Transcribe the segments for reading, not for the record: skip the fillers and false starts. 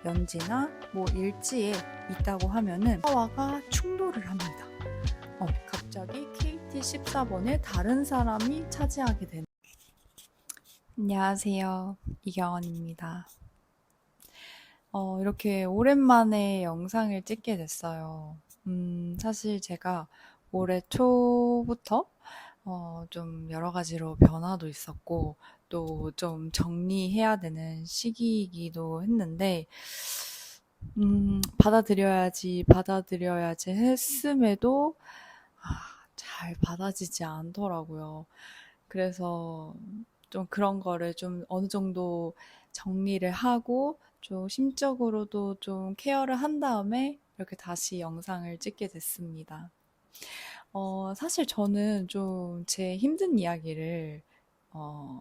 연지나 일지에 있다고 하면은 사와가 충돌을 합니다. 갑자기 KT 14번에 다른 사람이 차지하게 되는. 안녕하세요. 이경원입니다. 이렇게 오랜만에 영상을 찍게 됐어요. 사실 제가 올해 초부터 좀 여러 가지로 변화도 있었고, 또 좀 정리해야 되는 시기이기도 했는데, 받아들여야지 했음에도, 잘 받아지지 않더라고요. 그래서 좀 그런 거를 좀 어느 정도 정리를 하고, 좀 심적으로도 좀 케어를 한 다음에 이렇게 다시 영상을 찍게 됐습니다. 사실 저는 좀 제 힘든 이야기를, 어,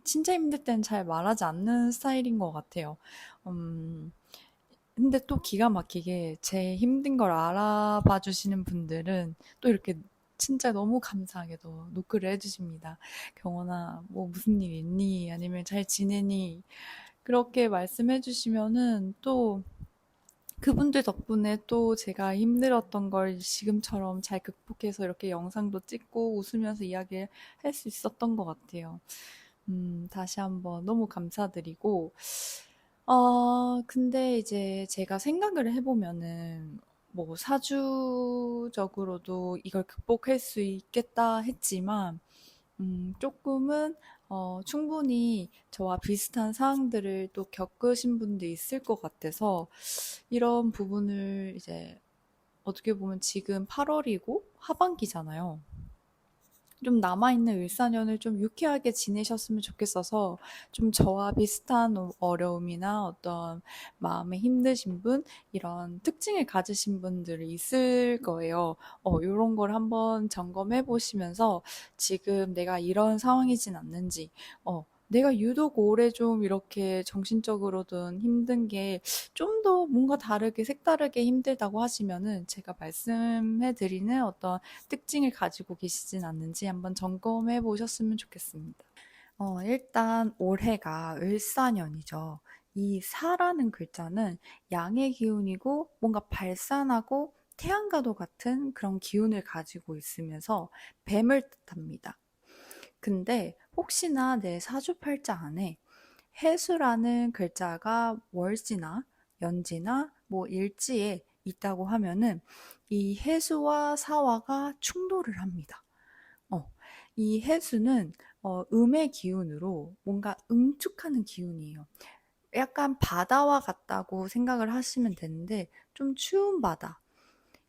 진짜 힘들 땐 잘 말하지 않는 스타일인 것 같아요. 음, 근데 또 기가 막히게 제 힘든 걸 알아봐 주시는 분들은 또 이렇게 진짜 너무 감사하게도 노크를 해주십니다. 경원아, 뭐 무슨 일 있니? 아니면 잘 지내니? 그렇게 말씀해 주시면은 또 그분들 덕분에 또 제가 힘들었던 걸 지금처럼 잘 극복해서 이렇게 영상도 찍고 웃으면서 이야기할 수 있었던 것 같아요. 다시 한번 너무 감사드리고, 근데 이제 제가 생각을 해보면은, 사주적으로도 이걸 극복할 수 있겠다 했지만, 조금은, 충분히 저와 비슷한 사항들을 또 겪으신 분도 있을 것 같아서, 이런 부분을 이제 어떻게 보면 지금 8월이고 하반기잖아요. 좀 남아있는 을사년을 좀 유쾌하게 지내셨으면 좋겠어서 좀 저와 비슷한 어려움이나 어떤 마음에 힘드신 분, 이런 특징을 가지신 분들이 있을 거예요. 이런 걸 한번 점검해 보시면서 지금 내가 이런 상황이진 않는지, 내가 유독 올해 좀 이렇게 정신적으로든 힘든 게 좀 더 뭔가 다르게 색다르게 힘들다고 하시면은 제가 말씀해 드리는 어떤 특징을 가지고 계시진 않는지 한번 점검해 보셨으면 좋겠습니다. 일단 올해가 을사년이죠. 이 사라는 글자는 양의 기운이고 뭔가 발산하고 태양과도 같은 그런 기운을 가지고 있으면서 뱀을 뜻합니다. 근데 혹시나 내 사주팔자 안에 해수라는 글자가 월지나 연지나 일지에 있다고 하면은 이 해수와 사화가 충돌을 합니다. 어, 이 해수는 음의 기운으로 뭔가 응축하는 기운이에요. 약간 바다와 같다고 생각을 하시면 되는데 좀 추운 바다.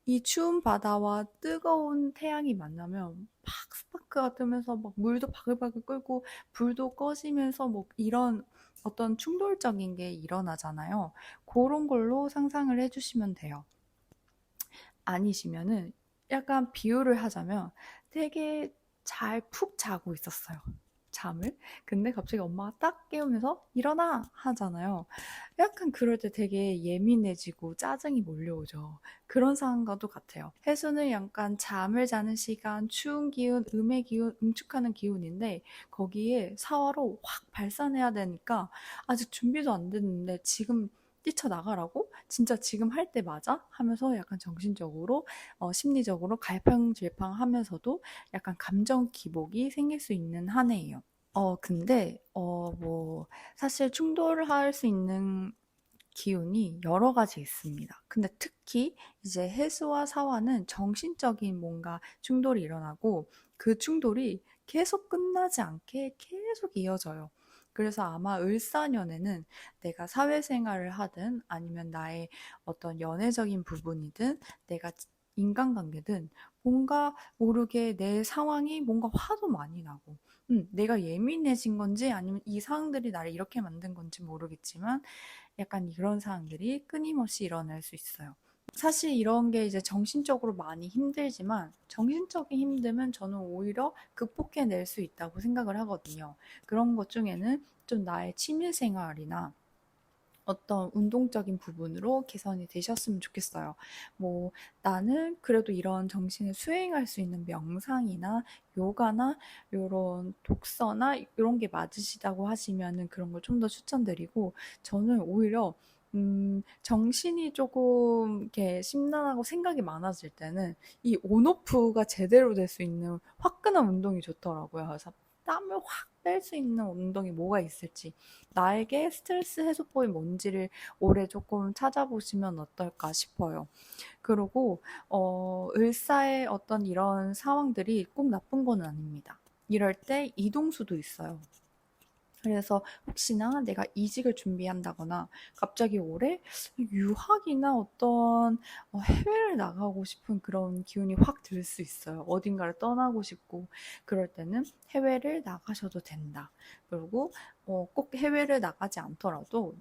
이 추운 바다와 뜨거운 태양이 만나면 막 스파크가 뜨면서 막 물도 바글바글 끓고 불도 꺼지면서 이런 어떤 충돌적인 게 일어나잖아요. 그런 걸로 상상을 해주시면 돼요. 아니시면은 약간 비유를 하자면 되게 잘 푹 자고 있었어요. 잠을. 근데 갑자기 엄마가 딱 깨우면서 일어나 하잖아요. 약간 그럴 때 되게 예민해지고 짜증이 몰려오죠. 그런 상황과도 같아요. 해수는 약간 잠을 자는 시간, 추운 기운, 음의 기운, 응축하는 기운인데 거기에 사화로 확 발산해야 되니까 아직 준비도 안 됐는데 지금 뛰쳐나가라고? 진짜 지금 할 때 맞아? 하면서 약간 정신적으로, 심리적으로 갈팡질팡하면서도 약간 감정 기복이 생길 수 있는 한 해예요. 근데, 사실 충돌할 수 있는 기운이 여러 가지 있습니다. 근데 특히 이제 해수와 사화는 정신적인 뭔가 충돌이 일어나고 그 충돌이 계속 끝나지 않게 계속 이어져요. 그래서 아마 을사년에는 내가 사회생활을 하든 아니면 나의 어떤 연애적인 부분이든 내가 인간관계든 뭔가 모르게 내 상황이 뭔가 화도 많이 나고 내가 예민해진 건지 아니면 이 상황들이 나를 이렇게 만든 건지 모르겠지만 약간 이런 상황들이 끊임없이 일어날 수 있어요. 사실 이런 게 이제 정신적으로 많이 힘들지만 정신적인 힘듦은 저는 오히려 극복해낼 수 있다고 생각을 하거든요. 그런 것 중에는 좀 나의 취미생활이나 어떤 운동적인 부분으로 개선이 되셨으면 좋겠어요. 나는 그래도 이런 정신을 수행할 수 있는 명상이나 요가나 요런 독서나 이런 게 맞으시다고 하시면은 그런 걸 좀 더 추천드리고 저는 오히려 정신이 조금 이렇게 심란하고 생각이 많아질 때는 이 온오프가 제대로 될 수 있는 화끈한 운동이 좋더라고요. 그래서 땀을 확 뺄 수 있는 운동이 뭐가 있을지, 나에게 스트레스 해소법이 뭔지를 올해 조금 찾아보시면 어떨까 싶어요. 그리고 을사의 어떤 이런 상황들이 꼭 나쁜 건 아닙니다. 이럴 때 이동수도 있어요. 그래서 혹시나 내가 이직을 준비한다거나 갑자기 올해 유학이나 어떤 해외를 나가고 싶은 그런 기운이 확 들 수 있어요. 어딘가를 떠나고 싶고 그럴 때는 해외를 나가셔도 된다. 그리고 꼭 해외를 나가지 않더라도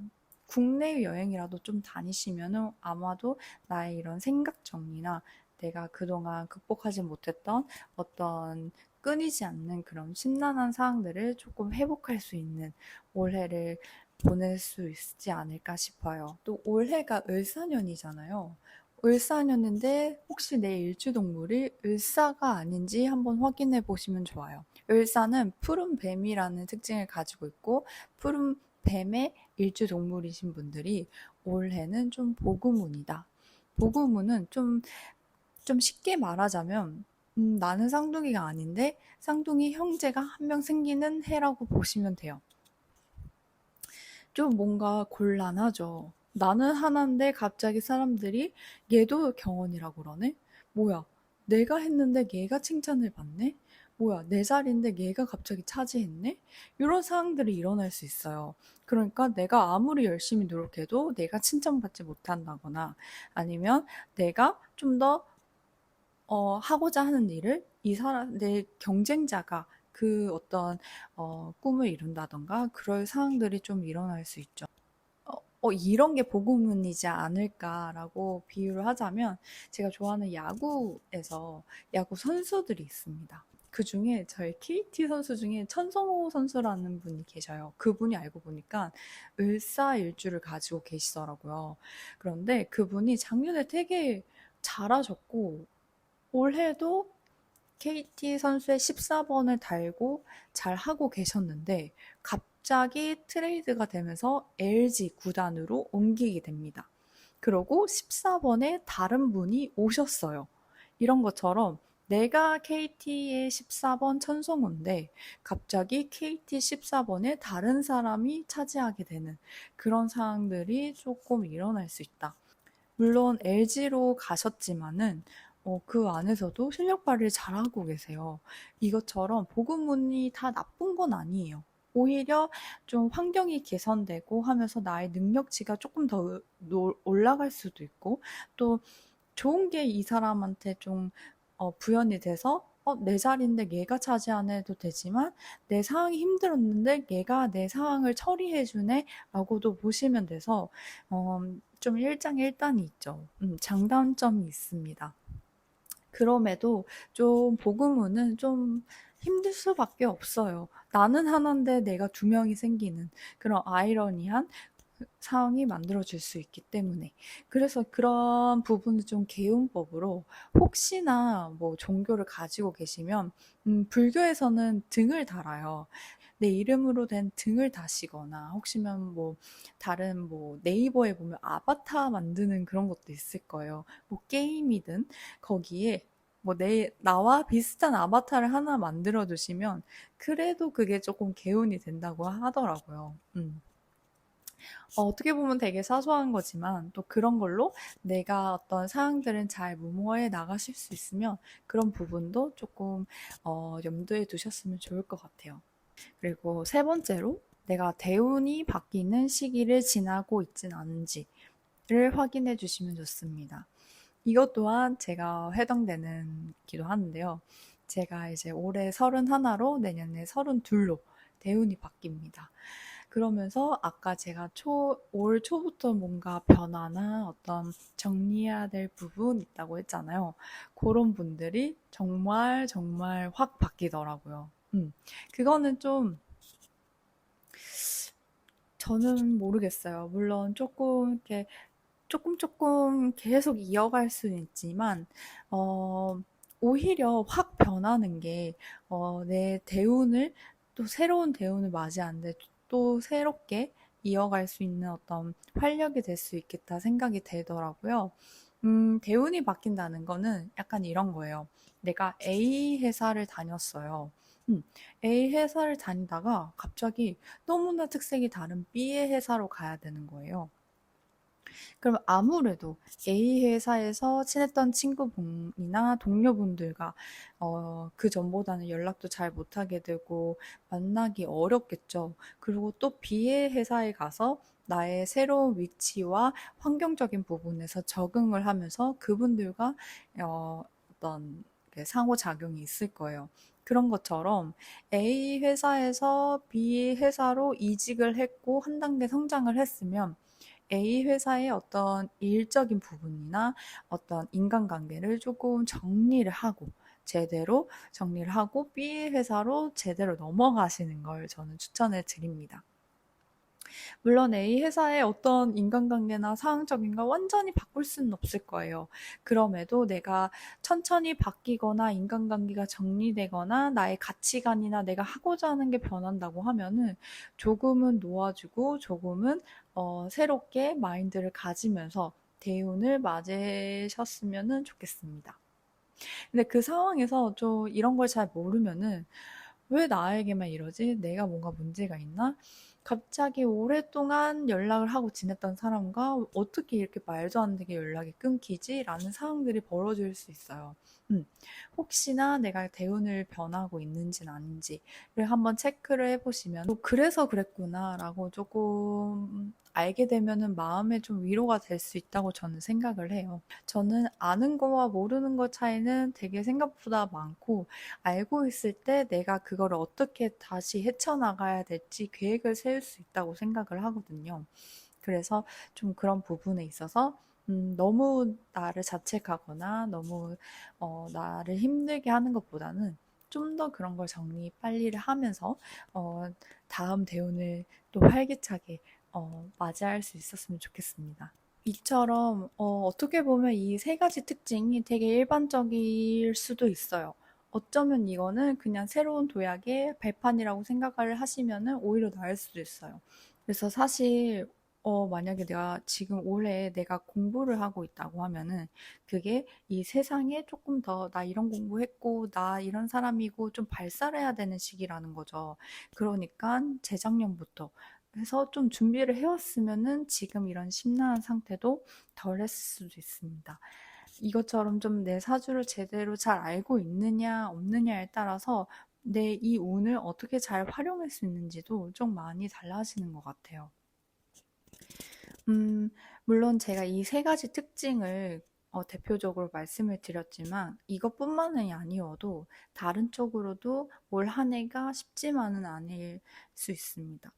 국내 여행이라도 좀 다니시면은 아마도 나의 이런 생각 정리나 내가 그동안 극복하지 못했던 어떤 끊이지 않는 그런 심란한 상황들을 조금 회복할 수 있는 올해를 보낼 수 있지 않을까 싶어요. 또 올해가 을사년이잖아요. 을사년인데 혹시 내 일주동물이 을사가 아닌지 한번 확인해 보시면 좋아요. 을사는 푸른 뱀이라는 특징을 가지고 있고 푸른 뱀의 일주동물이신 분들이 올해는 좀 복음운이다. 복음운은 좀 쉽게 말하자면 나는 쌍둥이가 아닌데 쌍둥이 형제가 한 명 생기는 해라고 보시면 돼요. 좀 뭔가 곤란하죠. 나는 하나인데 갑자기 사람들이 얘도 경원이라고 그러네? 뭐야, 내가 했는데 얘가 칭찬을 받네? 뭐야, 내 자리인데 얘가 갑자기 차지했네? 이런 상황들이 일어날 수 있어요. 그러니까 내가 아무리 열심히 노력해도 내가 칭찬받지 못한다거나 아니면 내가 좀더 하고자 하는 일을 내 경쟁자가 그 어떤 꿈을 이룬다던가 그럴 상황들이 좀 일어날 수 있죠. 이런 게 복음운이지 않을까라고 비유를 하자면 제가 좋아하는 야구에서 야구 선수들이 있습니다. 그 중에 저희 KT 선수 중에 천성호 선수라는 분이 계셔요. 그분이 알고 보니까 을사일주를 가지고 계시더라고요. 그런데 그분이 작년에 되게 잘하셨고 올해도 KT 선수의 14번을 달고 잘 하고 계셨는데 갑자기 트레이드가 되면서 LG 구단으로 옮기게 됩니다. 그러고 14번에 다른 분이 오셨어요. 이런 것처럼 내가 KT의 14번 천성호인데 갑자기 KT 14번에 다른 사람이 차지하게 되는 그런 상황들이 조금 일어날 수 있다. 물론 LG로 가셨지만은 그 안에서도 실력 발휘를 잘하고 계세요. 이것처럼 보급문이 다 나쁜 건 아니에요. 오히려 좀 환경이 개선되고 하면서 나의 능력치가 조금 더 올라갈 수도 있고 또 좋은 게 이 사람한테 좀 부연이 돼서 내 자리인데 얘가 차지 안 해도 되지만 내 상황이 힘들었는데 얘가 내 상황을 처리해 주네 라고도 보시면 돼서 어, 좀 일장일단이 있죠. 장단점이 있습니다. 그럼에도 좀 복음은 좀 힘들 수밖에 없어요. 나는 하나인데 내가 두 명이 생기는 그런 아이러니한 상황이 만들어질 수 있기 때문에 그래서 그런 부분을 좀 개운법으로 혹시나 뭐 종교를 가지고 계시면 불교에서는 등을 달아요. 내 이름으로 된 등을 다시거나 혹시면 뭐 다른 뭐 네이버에 보면 아바타 만드는 그런 것도 있을 거예요. 뭐 게임이든 거기에 뭐 나와 비슷한 아바타를 하나 만들어 두시면 그래도 그게 조금 개운이 된다고 하더라고요. 어떻게 보면 되게 사소한 거지만 또 그런 걸로 내가 어떤 사항들은 잘 무모해 나가실 수 있으면 그런 부분도 조금 염두에 두셨으면 좋을 것 같아요. 그리고 세 번째로 내가 대운이 바뀌는 시기를 지나고 있진 않은지를 확인해 주시면 좋습니다. 이것 또한 제가 해당되는 기도 하는데요. 제가 이제 올해 31로 내년에 32로 대운이 바뀝니다. 그러면서 아까 제가 올 초부터 뭔가 변화나 어떤 정리해야 될 부분 있다고 했잖아요. 그런 분들이 정말 정말 확 바뀌더라고요. 그거는 좀 저는 모르겠어요. 물론 조금 이렇게 조금 계속 이어갈 수는 있지만 오히려 확 변하는 게 내 대운을 또 새로운 대운을 맞이하는데 또 새롭게 이어갈 수 있는 어떤 활력이 될 수 있겠다 생각이 들더라고요. 대운이 바뀐다는 거는 약간 이런 거예요. 내가 A 회사를 다녔어요. 음, A 회사를 다니다가 갑자기 너무나 특색이 다른 B의 회사로 가야 되는 거예요. 그럼 아무래도 A 회사에서 친했던 친구분이나 동료분들과 그 전보다는 연락도 잘 못하게 되고 만나기 어렵겠죠. 그리고 또 B의 회사에 가서 나의 새로운 위치와 환경적인 부분에서 적응을 하면서 그분들과 어떤 상호작용이 있을 거예요. 그런 것처럼 A 회사에서 B 회사로 이직을 했고 한 단계 성장을 했으면 A 회사의 어떤 일적인 부분이나 어떤 인간관계를 조금 정리를 하고 제대로 정리를 하고 B 회사로 제대로 넘어가시는 걸 저는 추천을 드립니다. 물론 A 회사의 어떤 인간관계나 상황적인 걸 완전히 바꿀 수는 없을 거예요. 그럼에도 내가 천천히 바뀌거나 인간관계가 정리되거나 나의 가치관이나 내가 하고자 하는 게 변한다고 하면은 조금은 놓아주고 조금은 새롭게 마인드를 가지면서 대운을 맞으셨으면 좋겠습니다. 근데 그 상황에서 좀 이런 걸 잘 모르면은 왜 나에게만 이러지? 내가 뭔가 문제가 있나? 갑자기 오랫동안 연락을 하고 지냈던 사람과 어떻게 이렇게 말도 안 되게 연락이 끊기지? 라는 상황들이 벌어질 수 있어요. 혹시나 내가 대운을 변하고 있는지는 아닌지를 한번 체크를 해보시면 그래서 그랬구나 라고 조금 알게 되면은 마음에 좀 위로가 될 수 있다고 저는 생각을 해요. 저는 아는 거와 모르는 것 차이는 되게 생각보다 많고 알고 있을 때 내가 그거를 어떻게 다시 헤쳐나가야 될지 계획을 세울 수 있다고 생각을 하거든요. 그래서 좀 그런 부분에 있어서 너무 나를 자책하거나 너무 나를 힘들게 하는 것보다는 좀 더 그런 걸 정리 빨리를 하면서 어, 다음 대운을 또 활기차게 맞이할 수 있었으면 좋겠습니다. 이처럼 어떻게 보면 이 세 가지 특징이 되게 일반적일 수도 있어요. 어쩌면 이거는 그냥 새로운 도약의 발판이라고 생각을 하시면은 오히려 나을 수도 있어요. 그래서 사실 만약에 내가 지금 올해 내가 공부를 하고 있다고 하면은 그게 이 세상에 조금 더 나 이런 공부했고 나 이런 사람이고 좀 발달해야 되는 시기라는 거죠. 그러니까 재작년부터 해서 좀 준비를 해왔으면은 지금 이런 심란한 상태도 덜 했을 수도 있습니다. 이것처럼 좀 내 사주를 제대로 잘 알고 있느냐 없느냐에 따라서 내 이 운을 어떻게 잘 활용할 수 있는지도 좀 많이 달라지는 것 같아요. 음, 물론 제가 이 세 가지 특징을 대표적으로 말씀을 드렸지만 이것뿐만이 아니어도 다른 쪽으로도 올 한 해가 쉽지만은 않을 수 있습니다.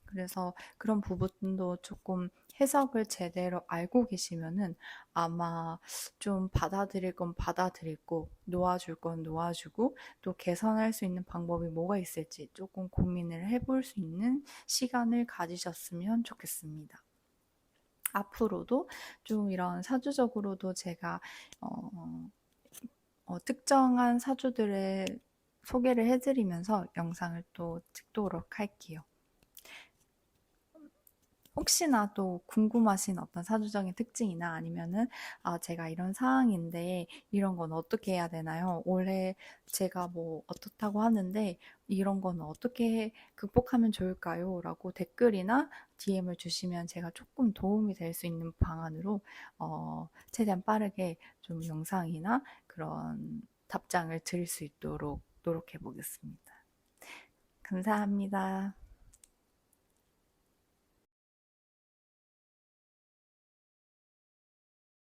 그래서 그런 부분도 조금 해석을 제대로 알고 계시면은 아마 좀 받아들일 건 받아들이고 놓아줄 건 놓아주고 또 개선할 수 있는 방법이 뭐가 있을지 조금 고민을 해볼 수 있는 시간을 가지셨으면 좋겠습니다. 앞으로도 좀 이런 사주적으로도 제가 어, 특정한 사주들의 소개를 해드리면서 영상을 또 찍도록 할게요. 혹시나 또 궁금하신 어떤 사주적인 특징이나 아니면은 제가 이런 상황인데 이런 건 어떻게 해야 되나요? 올해 제가 뭐 어떻다고 하는데 이런 건 어떻게 극복하면 좋을까요? 라고 댓글이나 DM을 주시면 제가 조금 도움이 될 수 있는 방안으로 최대한 빠르게 좀 영상이나 그런 답장을 드릴 수 있도록 노력해 보겠습니다. 감사합니다.